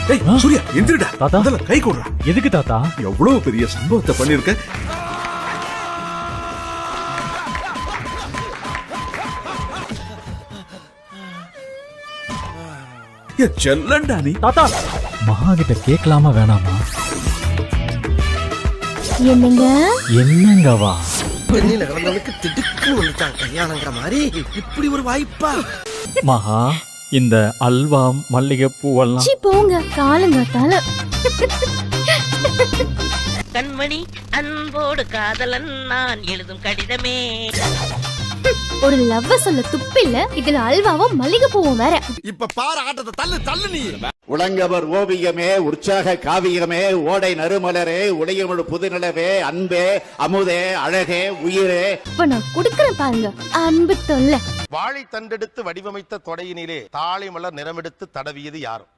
சூர்யா எந்திரிடா. தாத்தா. முதல்ல கை கொடுறா. எதுக்கு தாத்தா? எவ்வளவு பெரிய சம்பவத்தை பண்ணிருக்க. செல்லண்டா நீ. தாத்தா மகா கிட்ட கேட்கலாமா வேணாமா? என்னங்க என்னங்கவா? பெண்ணில கலந்தவனுக்கு திடுக்குன்னு வந்துட்டான் கல்யாணங்கிற மாதிரி. இப்படி ஒரு வாய்ப்பா? மகா இந்த அல்வா மல்லிகை பூவெல்லாம் சீ போங்க காலங்காத்தால. கண்மணி அன்போடு காதலன் நான் எழுதும் கடிதமே. ஒரு லவ்வ சொல்ல துப்பில்ல, இதுல அல்வாவும் மல்லிகை பூவும் வேற. இப்ப பாரு ஆட்டத்தை, தள்ளு தள்ளு நீ. உலங்கவர் ஓவியமே, உற்சாக காவியமே, ஓடை நறுமலரே, உடையமிழ் புதுநிலவே, அன்பே அமுதே அழகே உயிரே. இப்ப நான் குடுக்கறேன் பாருங்க அன்பு தொல்லை. வாழை தண்டெடுத்து வடிவமைத்த தொடையினிலே தாளை மலர் நிறமெடுத்து தடவியது யாரும்?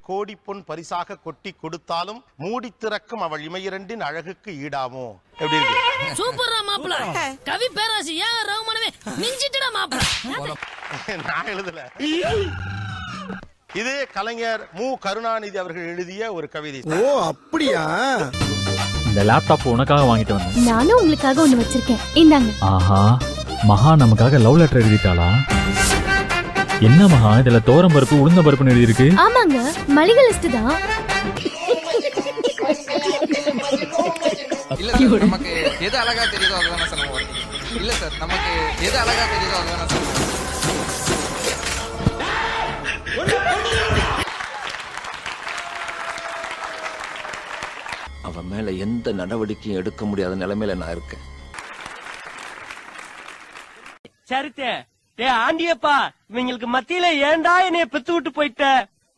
கோடி பொன் பரிசாக கொட்டி கொடுத்தாலும் மூடி திறக்கும் அவள் இமையிரண்டின் அழகுக்கு ஈடாமோ? எப்படி இருக்கு? சூப்பரா மாப்பிள. கவி பேராசி ஏன் ரகுமானவே மிஞ்சிட்டடா மாப்பிள. நான் எழுதல. இது கலைஞர் மு கருணாநிதி அவர்கள் எழுதிய ஒரு கவிதை. ஓ அப்படியா? இந்த லேப்டாப் உனக்காக வாங்கிட்டு வந்தேன். நானும் உங்களுக்காக ஒண்ணு வச்சிருக்கேன், இந்தாங்க. ஆஹா மகா நமக்காக லவ் லெட்டர் எழுதிட்டாளா? என்ன மகா இதுல தோரம் பருப்பு உளுந்த பருப்புன்னு எழுதி இருக்கு? ஆமாங்க மளிகை லிஸ்ட் தான். இல்ல சார், நமக்கு எது அழகா தெரியுதோ அதுதான் சொல்லுவோம். இல்ல சார், நமக்கு எது அழகா தெரியுதோ அதுதான் சொல்லுவோம். அவன் மேல எந்த நடவடிக்கையும் எடுக்க முடியாத நிலைமையில நான் இருக்கேன். சரித்தே டே ஆண்டியப்பா, இவங்களுக்கு மத்தியில ஏன்டா என்னைய பெத்து விட்டு போயிட்ட?